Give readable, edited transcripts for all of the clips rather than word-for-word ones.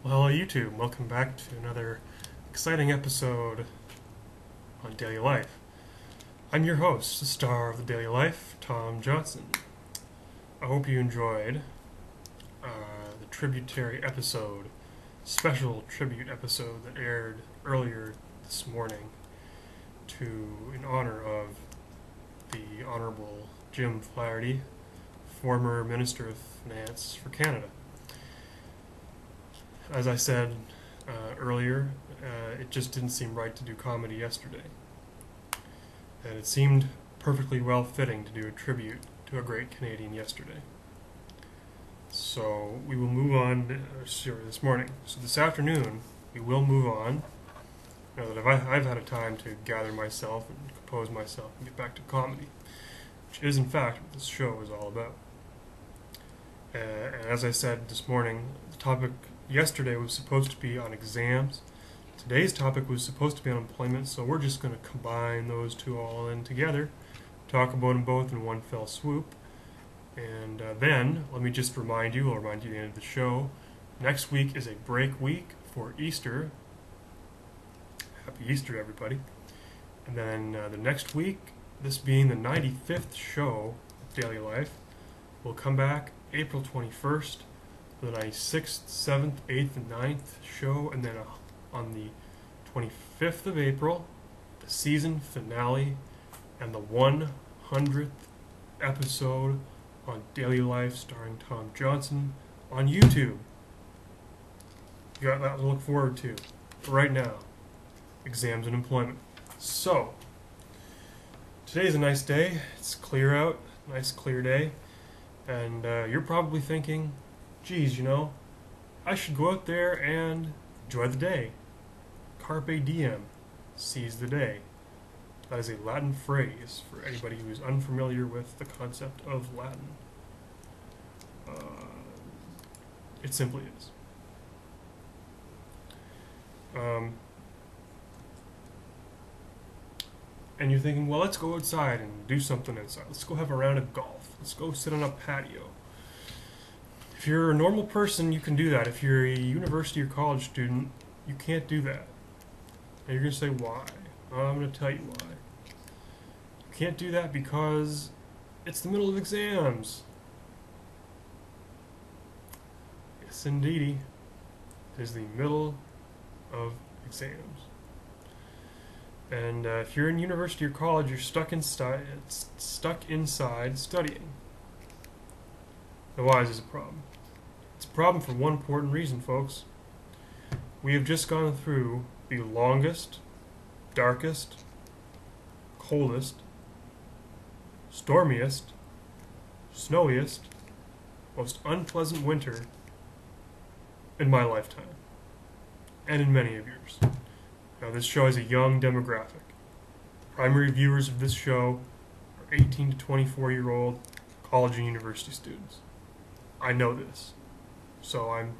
Well, YouTube, welcome back to another exciting episode on Daily Life. I'm your host, the star of the Daily Life, Tom Johnson. I hope you enjoyed the tributary episode, special tribute episode that aired earlier this morning in honor of the Honorable Jim Flaherty, former Minister of Finance for Canada. As I said earlier, it just didn't seem right to do comedy yesterday. And it seemed perfectly well fitting to do a tribute to a great Canadian yesterday. So we will move on this morning. So this afternoon, we will move on. Now that I've had a time to gather myself and compose myself and get back to comedy, which is in fact what this show is all about. And as I said this morning, the topic yesterday was supposed to be on exams. Today's topic was supposed to be on employment, so we're just going to combine those two all in together, talk about them both in one fell swoop. And then, let me just remind you, I'll remind you at the end of the show, next week is a break week for Easter. Happy Easter, everybody. And then the next week, this being the 95th show of Daily Life, we'll come back April 21st for the 96th, 7th, 8th, and 9th show, and then on the 25th of April, the season finale and the 100th episode on Daily Life starring Tom Johnson on YouTube. You got that to look forward to. But right now, exams and employment. So, today's a nice day. It's clear out, nice clear day. And you're probably thinking, geez, I should go out there and enjoy the day. Carpe diem, seize the day. That is a Latin phrase for anybody who is unfamiliar with the concept of Latin. It simply is. And you're thinking, well, let's go outside and do something inside. Let's go have a round of golf. Let's go sit on a patio. If you're a normal person, you can do that. If you're a university or college student, you can't do that. And you're going to say, why? Well, I'm going to tell you why. You can't do that because it's the middle of exams. Yes, indeedy. It is the middle of exams. And if you're in university or college, you're stuck inside studying. Now, why is this a problem? It's a problem for one important reason, folks. We have just gone through the longest, darkest, coldest, stormiest, snowiest, most unpleasant winter in my lifetime, and in many of yours. Now, this show has a young demographic. Primary viewers of this show are 18 to 24-year-old college and university students. I know this, so I'm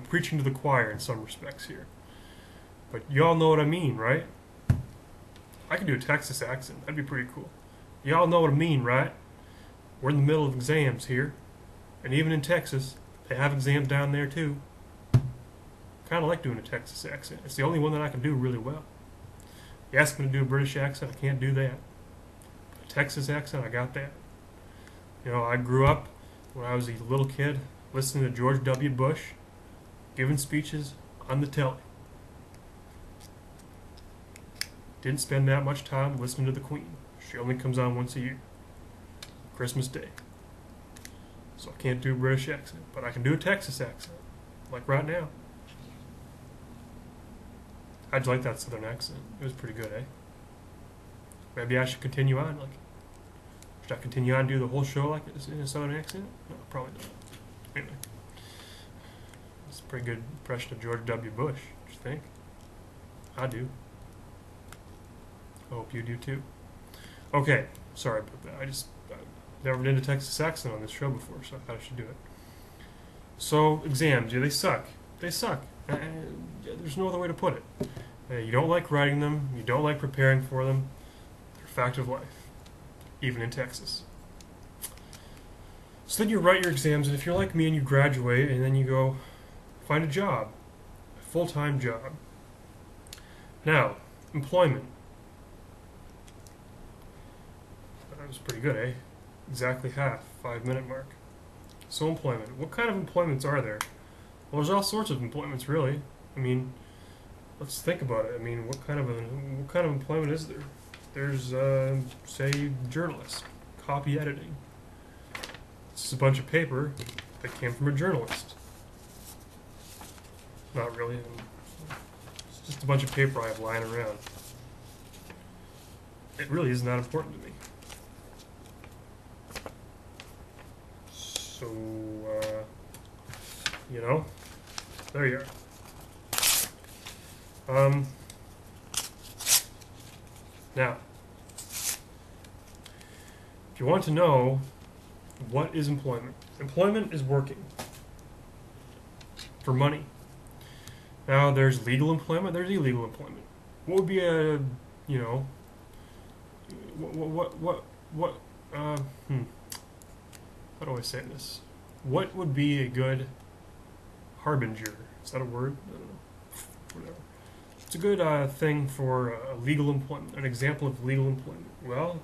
preaching to the choir in some respects here. But y'all know what I mean, right? I can do a Texas accent. That'd be pretty cool. Y'all know what I mean, right? We're in the middle of exams here, and even in Texas, they have exams down there too. Kind of like doing a Texas accent. It's the only one that I can do really well. You ask me to do a British accent, I can't do that. A Texas accent, I got that. I grew up when I was a little kid listening to George W. Bush giving speeches on the telly. Didn't spend that much time listening to the Queen. She only comes on once a year. Christmas Day. So I can't do a British accent, but I can do a Texas accent, like right now. How'd you like that southern accent? It was pretty good, eh? Maybe I should continue on. Should I continue on and do the whole show like this in a southern accent? No, probably not. Anyway, it's a pretty good impression of George W. Bush. Don't you think? I do. I hope you do too. Okay, sorry about that. I've never done a Texas accent on this show before, so I thought I should do it. So, exams, they suck. They suck. There's no other way to put it. You don't like writing them. You don't like preparing for them. They're a fact of life, even in Texas. So then you write your exams, and if you're like me and you graduate, and then you go find a job, a full-time job. Now, employment. That was pretty good, eh? Exactly half, 5-minute mark. So employment. What kind of employments are there? Well, there's all sorts of employments, really. I mean, let's think about it. I mean, what kind of employment is there? There's, say, journalist, copy editing. It's just a bunch of paper that came from a journalist. Not really. It's just a bunch of paper I have lying around. It really isn't that important to me. So, you know, there you are. Now, if you want to know what is employment, employment is working for money. Now, there's legal employment, there's illegal employment. What would be a, you know, how do I say this? What would be a good harbinger? Is that a word? I don't know. Whatever. It's a good thing for legal employment. An example of legal employment. Well,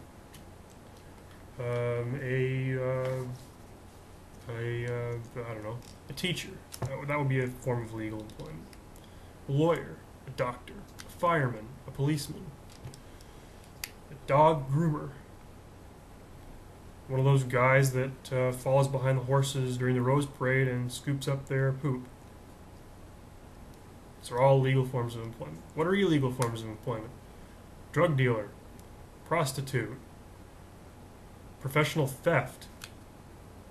I don't know, a teacher. That would be a form of legal employment. A lawyer, a doctor, a fireman, a policeman, a dog groomer. One of those guys that follows behind the horses during the Rose Parade and scoops up their poop. These are all legal forms of employment. What are illegal forms of employment? Drug dealer, prostitute, professional theft.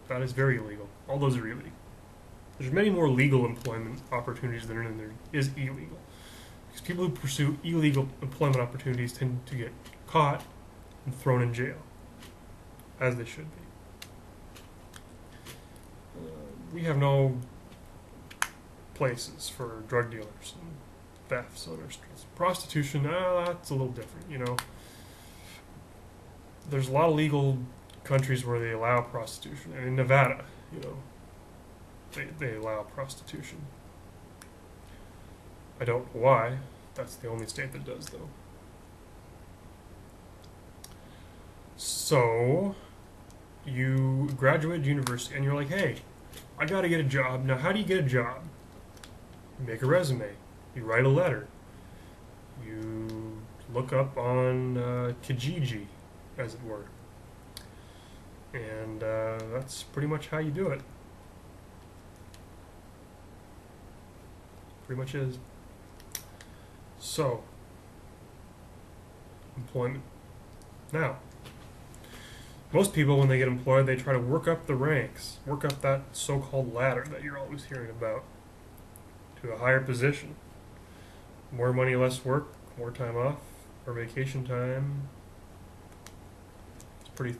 That is very illegal. All those are illegal. There's many more legal employment opportunities than there is illegal. Because people who pursue illegal employment opportunities tend to get caught and thrown in jail. As they should be. We have no places for drug dealers and thefts on our streets. Prostitution, that's a little different, you know. There's a lot of legal countries where they allow prostitution. And in Nevada, you know, they allow prostitution. I don't know why. That's the only state that does, though. So, you graduate university and you're like, hey, I gotta get a job. Now, how do you get a job? You make a resume. You write a letter. You look up on Kijiji, as it were. And that's pretty much how you do it. Pretty much is. So, employment. Now, most people, when they get employed, they try to work up the ranks, work up that so-called ladder that you're always hearing about, to a higher position. More money, less work, more time off, or vacation time. It's a pretty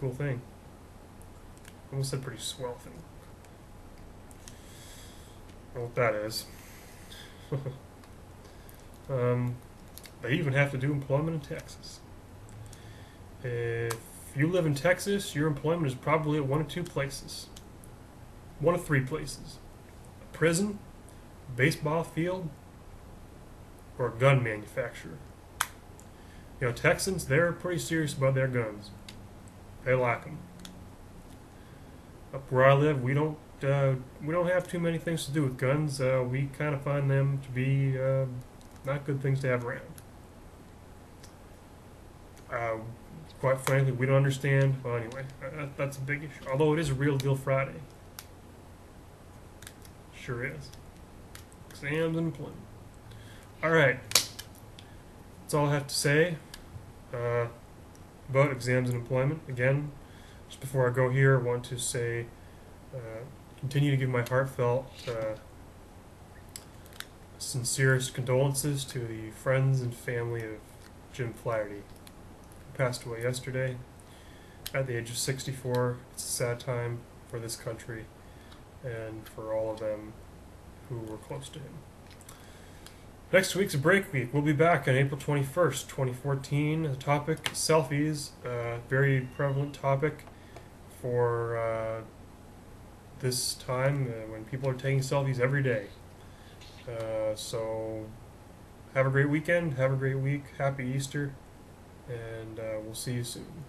cool thing. I almost said pretty swell thing. I don't know what that is. They even have to do employment in Texas. If you live in Texas, your employment is probably at one of two places. One of three places. A prison, a baseball field, or a gun manufacturer. You know, Texans, they're pretty serious about their guns. They like them. Up where I live, we don't have too many things to do with guns. We kind of find them to be not good things to have around. Quite frankly, we don't understand. Well, anyway, that's a big issue. Although it is a real deal Friday. Sure is. Exams and employment. Alright. That's all I have to say about exams and employment. Again, just before I go here, I want to say, continue to give my heartfelt, sincerest condolences to the friends and family of Jim Flaherty, who passed away yesterday at the age of 64. It's a sad time for this country and for all of them who were close to him. Next week's a break week. We'll be back on April 21st, 2014. The topic, selfies, very prevalent topic for this time when people are taking selfies every day. So have a great weekend. Have a great week. Happy Easter. And we'll see you soon.